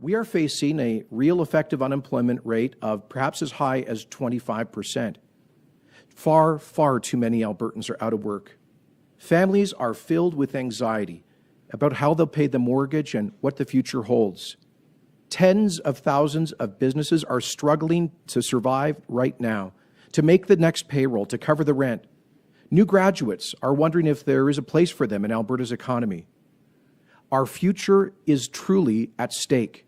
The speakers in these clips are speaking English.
We are facing a real effective unemployment rate of perhaps as high as 25%. Far, far too many Albertans are out of work. Families are filled with anxiety about how they'll pay the mortgage and what the future holds. Tens of thousands of businesses are struggling to survive right now, to make the next payroll, to cover the rent. New graduates are wondering if there is a place for them in Alberta's economy. Our future is truly at stake.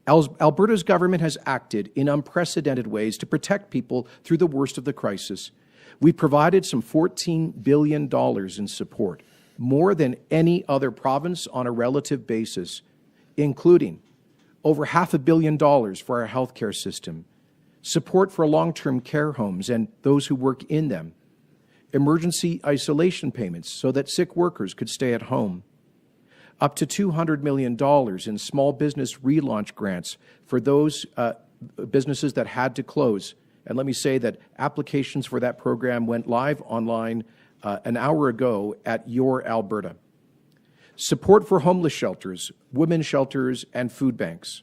Alberta's government has acted in unprecedented ways to protect people through the worst of the crisis. We provided some $14 billion in support, more than any other province on a relative basis, including over $500 million for our healthcare system, support for long-term care homes and those who work in them, emergency isolation payments so that sick workers could stay at home, up to $200 million in small business relaunch grants for those businesses that had to close. And let me say that applications for that program went live online an hour ago at Your Alberta. Support for homeless shelters, women's shelters, and food banks.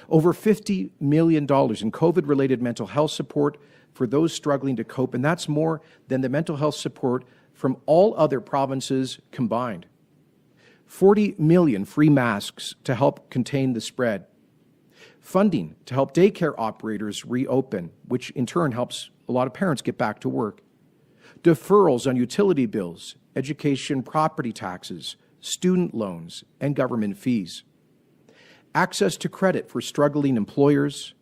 Over $50 million in COVID-related mental health support for those struggling to cope, and that's more than the mental health support from all other provinces combined. 40 million free masks to help contain the spread. Funding to help daycare operators reopen, which in turn helps a lot of parents get back to work. Deferrals on utility bills, education property taxes, student loans, and government fees. Access to credit for struggling employers,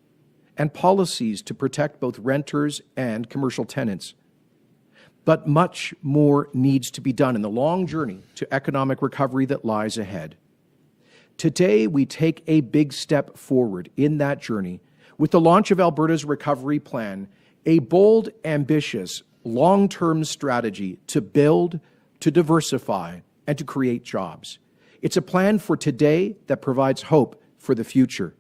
and policies to protect both renters and commercial tenants. But much more needs to be done in the long journey to economic recovery that lies ahead. Today, we take a big step forward in that journey with the launch of Alberta's Recovery Plan, a bold, ambitious, long-term strategy to build, to diversify, and to create jobs. It's a plan for today that provides hope for the future.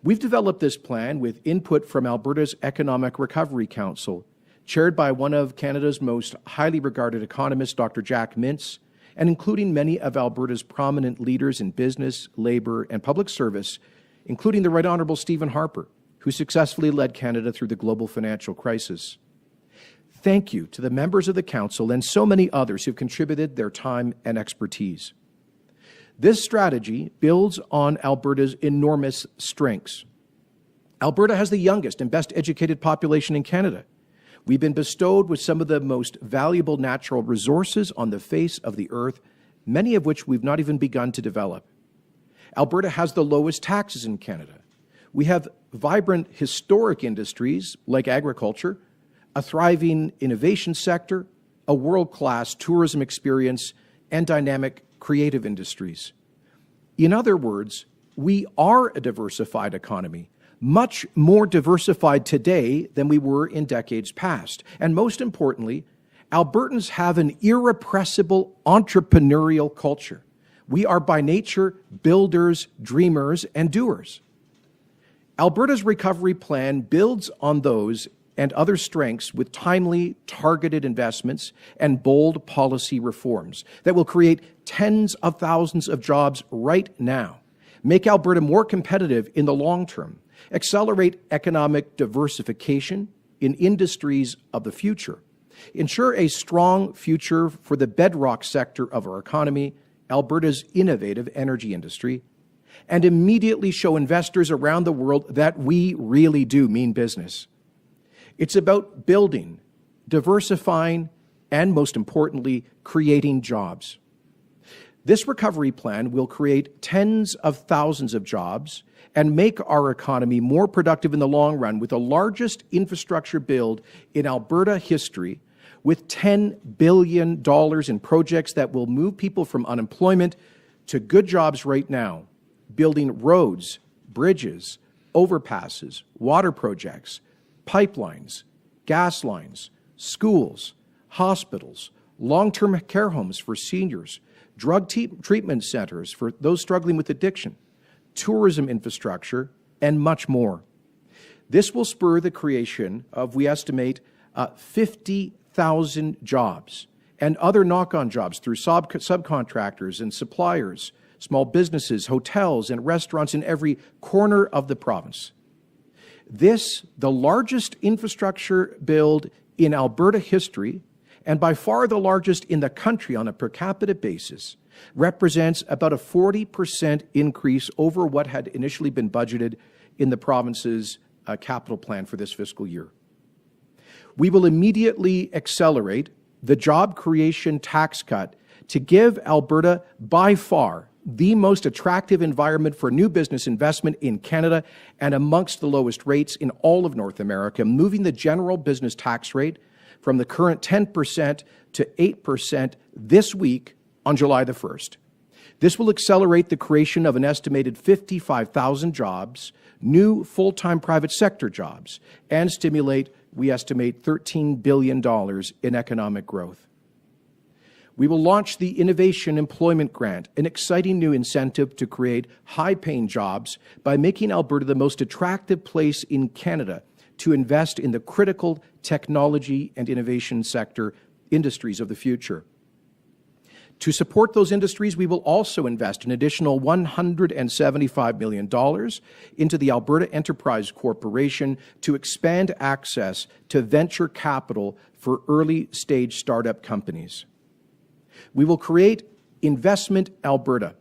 We've developed this plan with input from Alberta's Economic Recovery Council, chaired by one of Canada's most highly regarded economists, Dr. Jack Mintz, and including many of Alberta's prominent leaders in business, labor, and public service, including the Right Honourable Stephen Harper, who successfully led Canada through the global financial crisis. Thank you to the members of the Council and so many others who've contributed their time and expertise. This strategy builds on Alberta's enormous strengths. Alberta has the youngest and best educated population in Canada. We've been bestowed with some of the most valuable natural resources on the face of the earth, many of which we've not even begun to develop. Alberta has the lowest taxes in Canada. We have vibrant historic industries like agriculture, a thriving innovation sector, a world-class tourism experience, and dynamic creative industries. In other words, we are a diversified economy, much more diversified today than we were in decades past. And most importantly, Albertans have an irrepressible entrepreneurial culture. We are by nature builders, dreamers, and doers. Alberta's recovery plan builds on those and other strengths with timely, targeted investments and bold policy reforms that will create tens of thousands of jobs right now, make Alberta more competitive in the long term, accelerate economic diversification in industries of the future, ensure a strong future for the bedrock sector of our economy, Alberta's innovative energy industry, and immediately show investors around the world that we really do mean business. It's about building, diversifying, and most importantly, creating jobs. This recovery plan will create tens of thousands of jobs and make our economy more productive in the long run with the largest infrastructure build in Alberta history, with $10 billion in projects that will move people from unemployment to good jobs right now, building roads, bridges, overpasses, water projects, pipelines, gas lines, schools, hospitals, long-term care homes for seniors, drug treatment centers for those struggling with addiction, tourism infrastructure, and much more. This will spur the creation of, we estimate, 50,000 jobs and other knock-on jobs through subcontractors and suppliers small businesses, hotels, and restaurants in every corner of the province. This, the largest infrastructure build in Alberta history, and by far the largest in the country on a per capita basis, represents about a 40% increase over what had initially been budgeted in the province's capital plan for this fiscal year. We will immediately accelerate the job creation tax cut to give Alberta by far the most attractive environment for new business investment in Canada and amongst the lowest rates in all of North America, moving the general business tax rate from the current 10% to 8% this week on July the 1st. This will accelerate the creation of an estimated 55,000 jobs, new full-time private sector jobs, and stimulate, we estimate, $13 billion in economic growth. We will launch the Innovation Employment Grant, an exciting new incentive to create high-paying jobs by making Alberta the most attractive place in Canada to invest in the critical technology and innovation sector industries of the future. To support those industries, we will also invest an additional $175 million into the Alberta Enterprise Corporation to expand access to venture capital for early-stage startup companies. We will create Investment Alberta,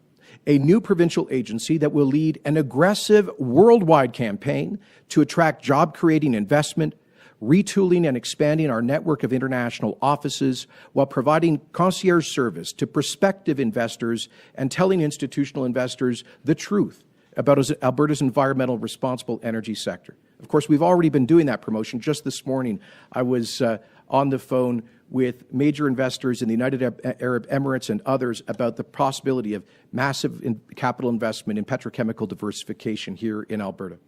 a new provincial agency that will lead an aggressive worldwide campaign to attract job-creating investment, retooling and expanding our network of international offices while providing concierge service to prospective investors and telling institutional investors the truth about Alberta's environmental responsible energy sector. Of course, we've already been doing that promotion. Just this morning, I was on the phone with major investors in the United Arab Emirates and others about the possibility of massive capital investment in petrochemical diversification here in Alberta.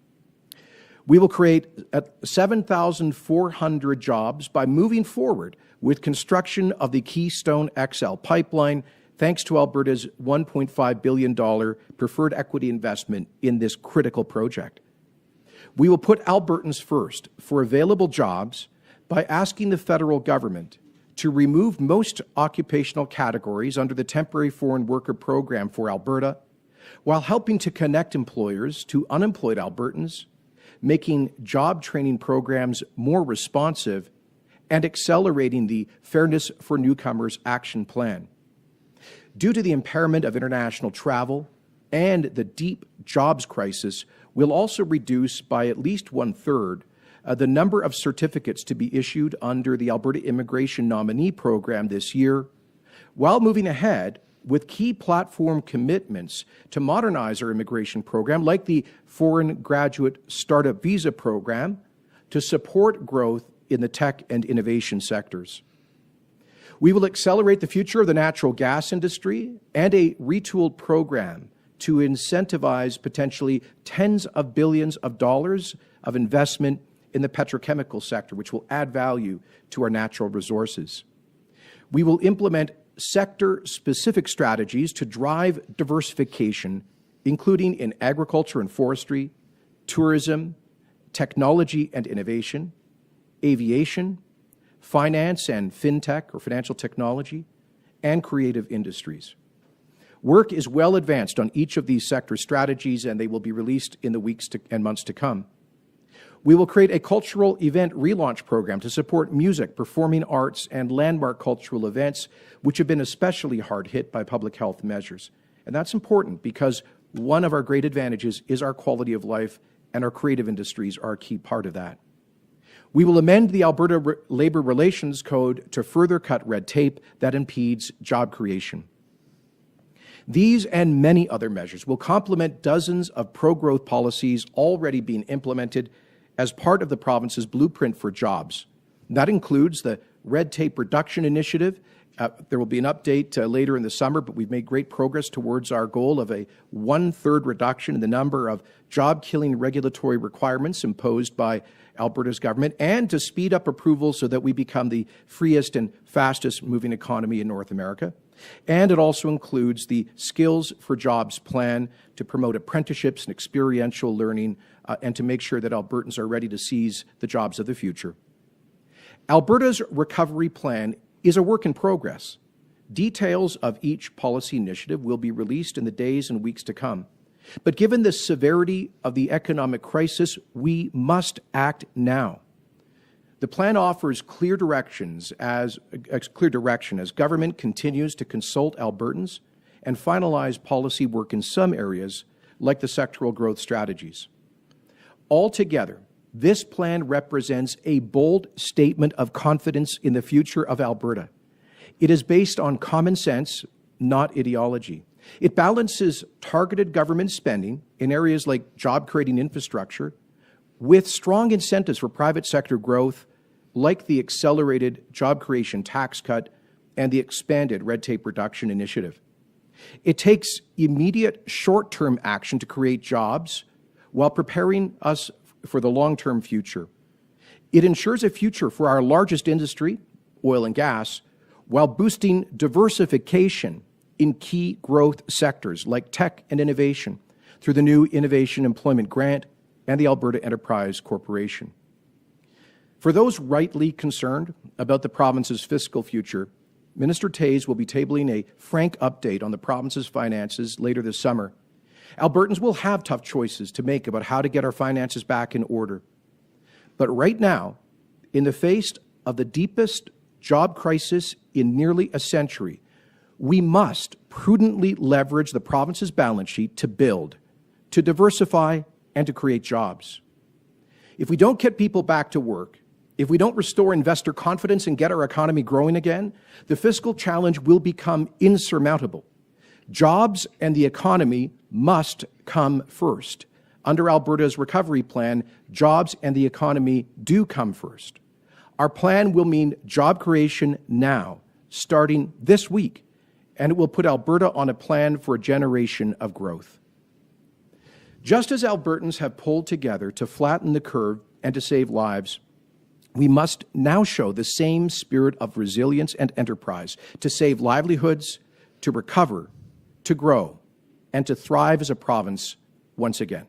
We will create 7,400 jobs by moving forward with construction of the Keystone XL pipeline, thanks to Alberta's $1.5 billion preferred equity investment in this critical project. We will put Albertans first for available jobs by asking the federal government to remove most occupational categories under the Temporary Foreign Worker Program for Alberta, while helping to connect employers to unemployed Albertans, making job training programs more responsive, and accelerating the Fairness for Newcomers Action Plan. Due to the impairment of international travel and the deep jobs crisis, we'll also reduce by at least one-third the number of certificates to be issued under the Alberta Immigration Nominee Program this year, while moving ahead with key platform commitments to modernize our immigration program, like the Foreign Graduate Startup Visa Program, to support growth in the tech and innovation sectors. We will accelerate the future of the natural gas industry and a retooled program to incentivize potentially tens of billions of dollars of investment in the petrochemical sector, which will add value to our natural resources. We will implement sector-specific strategies to drive diversification, including in agriculture and forestry, tourism, technology and innovation, aviation, finance and fintech or financial technology, and creative industries. Work is well advanced on each of these sector strategies, and they will be released in the weeks and months to come. We will create a cultural event relaunch program to support music, performing arts, and landmark cultural events, which have been especially hard hit by public health measures. And that's important because one of our great advantages is our quality of life, and our creative industries are a key part of that. We will amend the Alberta Labour Relations Code to further cut red tape that impedes job creation. These and many other measures will complement dozens of pro-growth policies already being implemented as part of the province's blueprint for jobs. That includes the Red Tape Reduction Initiative. There will be an update later in the summer, but we've made great progress towards our goal of a one-third reduction in the number of job-killing regulatory requirements imposed by Alberta's government, and to speed up approval so that we become the freest and fastest moving economy in North America. And it also includes the Skills for Jobs plan to promote apprenticeships and experiential learning and to make sure that Albertans are ready to seize the jobs of the future. Alberta's recovery plan is a work in progress, Details of each policy initiative will be released in the days and weeks to come. But given the severity of the economic crisis, we must act now. The plan offers clear direction as government continues to consult Albertans and finalize policy work in some areas, like the sectoral growth strategies. Altogether, this plan represents a bold statement of confidence in the future of Alberta. It is based on common sense, not ideology. It balances targeted government spending in areas like job-creating infrastructure with strong incentives for private sector growth, like the accelerated job creation tax cut and the expanded red tape reduction initiative. It takes immediate short-term action to create jobs while preparing us for the long-term future. It ensures a future for our largest industry, oil and gas, while boosting diversification in key growth sectors like tech and innovation through the new Innovation Employment Grant and the Alberta Enterprise Corporation. For those rightly concerned about the province's fiscal future, Minister Toews will be tabling a frank update on the province's finances later this summer. Albertans will have tough choices to make about how to get our finances back in order. But right now, in the face of the deepest job crisis in nearly a century, we must prudently leverage the province's balance sheet to build, to diversify, and to create jobs. If we don't get people back to work, if we don't restore investor confidence and get our economy growing again, the fiscal challenge will become insurmountable. Jobs and the economy must come first. Under Alberta's recovery plan, jobs and the economy do come first. Our plan will mean job creation now, starting this week, and it will put Alberta on a plan for a generation of growth. Just as Albertans have pulled together to flatten the curve and to save lives, we must now show the same spirit of resilience and enterprise to save livelihoods, to recover, to grow, and to thrive as a province once again.